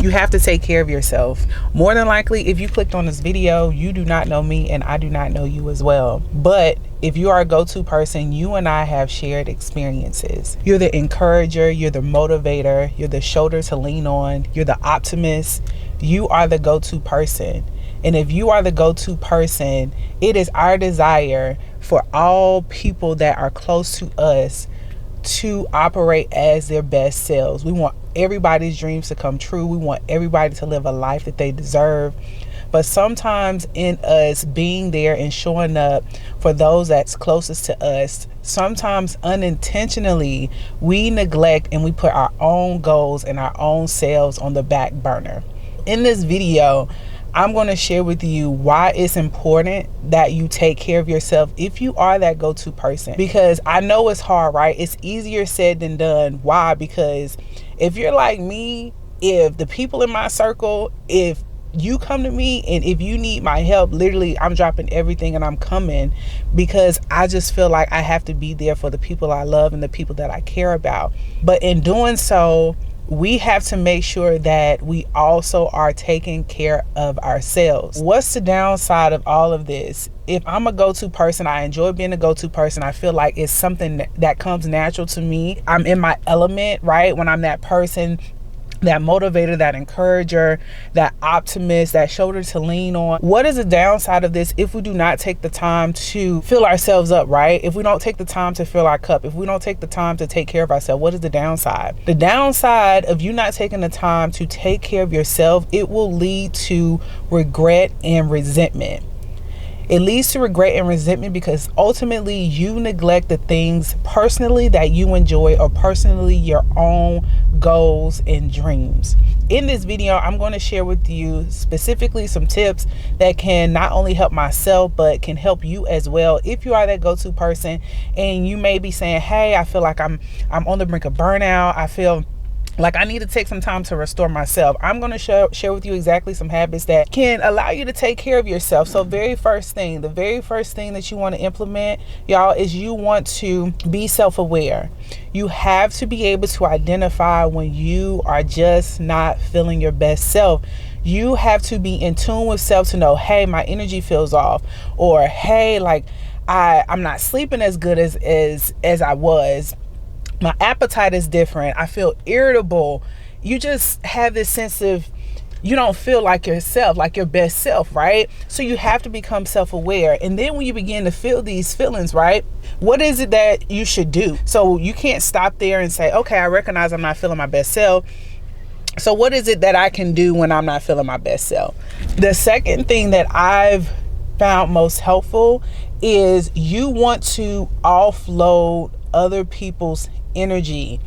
You have to take care of yourself. More than likely, if you clicked on this video, you do not know me and I do not know you as well. But if you are a go-to person, you and I have shared experiences. You're the encourager, you're the motivator, you're the shoulder to lean on, you're the optimist. You are the go-to person. And if you are the go-to person, it is our desire for all people that are close to us to operate as their best selves. We want everybody's dreams to come true. We want everybody to live a life that they deserve. But sometimes in us being there and showing up for those that's closest to us, sometimes unintentionally we neglect and we put our own goals and our own selves on the back burner. In this video, I'm going to share with you why it's important that you take care of yourself if you are that go-to person. Because I know it's hard, right? It's easier said than done. Why? Because if you're like me, if the people in my circle, if you come to me and if you need my help, literally I'm dropping everything and I'm coming, because I just feel like I have to be there for the people I love and the people that I care about. But in doing so, we have to make sure that we also are taking care of ourselves. What's the downside of all of this? If I'm a go-to person, I enjoy being a go-to person. I feel like it's something that comes natural to me. I'm in my element, right? When I'm that person, that motivator, that encourager, that optimist, that shoulder to lean on. What is the downside of this if we do not take the time to fill ourselves up, right? If we don't take the time to fill our cup, if we don't take the time to take care of ourselves, what is the downside? The downside of you not taking the time to take care of yourself, it will lead to regret and resentment. It leads to regret and resentment because ultimately you neglect the things personally that you enjoy, or personally your own goals and dreams. In this video, I'm going to share with you specifically some tips that can not only help myself, but can help you as well. If you are that go-to person and you may be saying, hey, I feel like I'm on the brink of burnout. I feel like I need to take some time to restore myself. I'm going to share with you exactly some habits that can allow you to take care of yourself. So the very first thing that you want to implement, y'all, is you want to be self-aware. You have to be able to identify when you are just not feeling your best self. You have to be in tune with self to know, hey, my energy feels off, or hey, like I'm not sleeping as good as I was. My appetite is different. I feel irritable. You just have this sense of you don't feel like yourself, like your best self, right? So you have to become self-aware. And then when you begin to feel these feelings, right, what is it that you should do? So you can't stop there and say, okay, I recognize I'm not feeling my best self. So what is it that I can do when I'm not feeling my best self? The second thing that I've found most helpful is you want to offload other people's energy.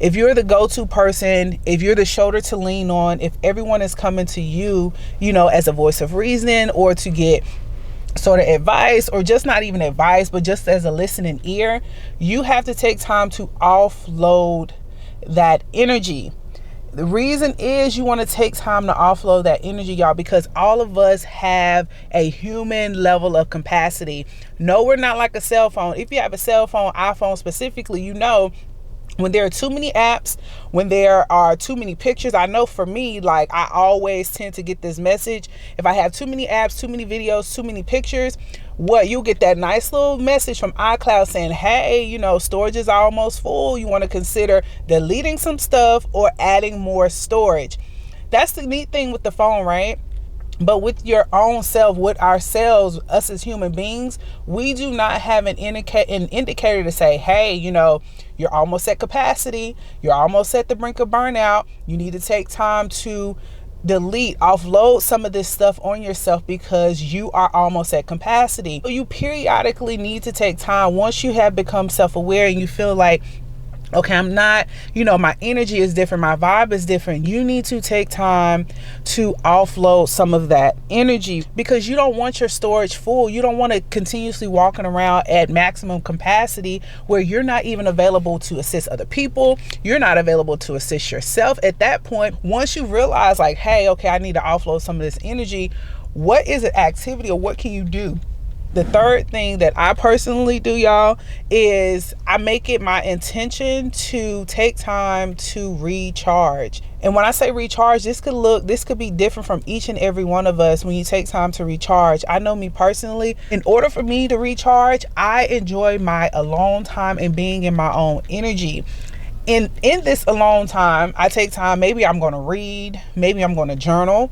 If you're the go-to person, if you're the shoulder to lean on, if everyone is coming to you, as a voice of reason or to get sort of advice, or just not even advice, but just as a listening ear, you have to take time to offload that energy. The reason is you want to take time to offload that energy, y'all, because all of us have a human level of capacity. No, we're not like a cell phone. If you have a cell phone, iPhone specifically, when there are too many apps, when there are too many pictures, I know for me, like I always tend to get this message. If I have too many apps, too many videos, too many pictures, you'll get that nice little message from iCloud saying, hey, storage is almost full. You want to consider deleting some stuff or adding more storage. That's the neat thing with the phone, right? But with your own self, with ourselves, us as human beings, we do not have an indicator to say, hey, you're almost at capacity. You're almost at the brink of burnout. You need to take time to offload some of this stuff on yourself because you are almost at capacity. So you periodically need to take time once you have become self-aware and you feel like, okay, I'm not, my energy is different, my vibe is different. You need to take time to offload some of that energy because you don't want your storage full. You don't want to continuously walking around at maximum capacity where you're not even available to assist other people. You're not available to assist yourself. At that point, once you realize like, hey, okay, I need to offload some of this energy, what is an activity or what can you do The third thing that I personally do, y'all, is I make it my intention to take time to recharge. And when I say recharge, this could be different from each and every one of us when you take time to recharge. I know me personally, in order for me to recharge, I enjoy my alone time and being in my own energy. In this alone time, I take time, maybe I'm going to read, maybe I'm going to journal,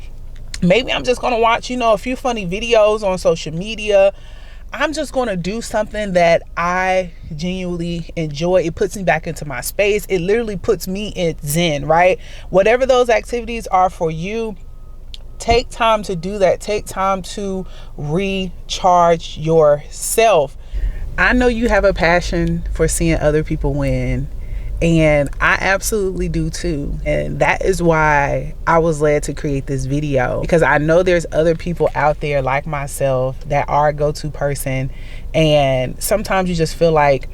maybe I'm just going to watch, a few funny videos on social media. I'm just going to do something that I genuinely enjoy. It puts me back into my space. It literally puts me in zen, right? Whatever those activities are for you, take time to do that. Take time to recharge yourself. I know you have a passion for seeing other people win, and I absolutely do too. And that is why I was led to create this video, because I know there's other people out there like myself that are a go-to person, and sometimes you just feel like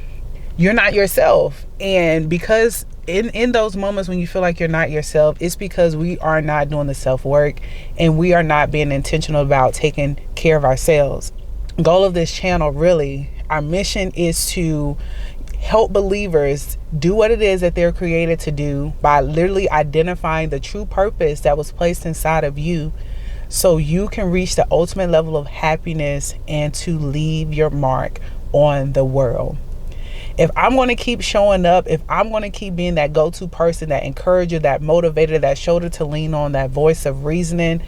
you're not yourself. And because in those moments when you feel like you're not yourself, it's because we are not doing the self-work and we are not being intentional about taking care of ourselves. Goal of this channel, really, our mission is to help believers do what it is that they're created to do by literally identifying the true purpose that was placed inside of you, so you can reach the ultimate level of happiness and to leave your mark on the world. If I'm going to keep showing up, if I'm going to keep being that go-to person, that encourager, that motivator, that shoulder to lean on, that voice of reasoning,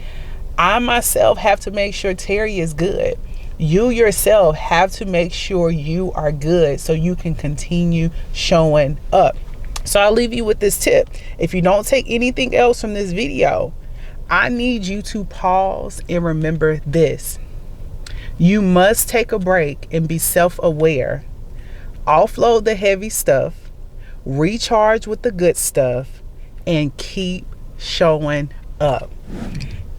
I myself have to make sure Terry is good. You yourself have to make sure you are good so you can continue showing up. So I'll leave you with this tip. If you don't take anything else from this video, I need you to pause and remember this. You must take a break and be self-aware. Offload the heavy stuff, recharge with the good stuff, and keep showing up.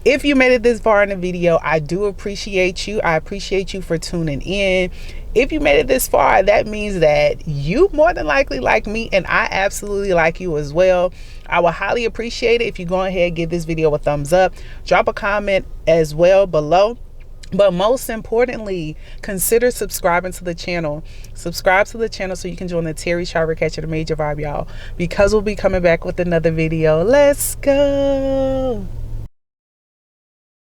If you made it this far in the video, I do appreciate you. I appreciate you for tuning in. If you made it this far, that means that you more than likely like me, and I absolutely like you as well. I will highly appreciate it if you go ahead and give this video a thumbs up. Drop a comment as well below. But most importantly, consider subscribing to the channel. Subscribe to the channel so you can join the Terry Sharper Catcher the Major Vibe, y'all. Because we'll be coming back with another video. Let's go.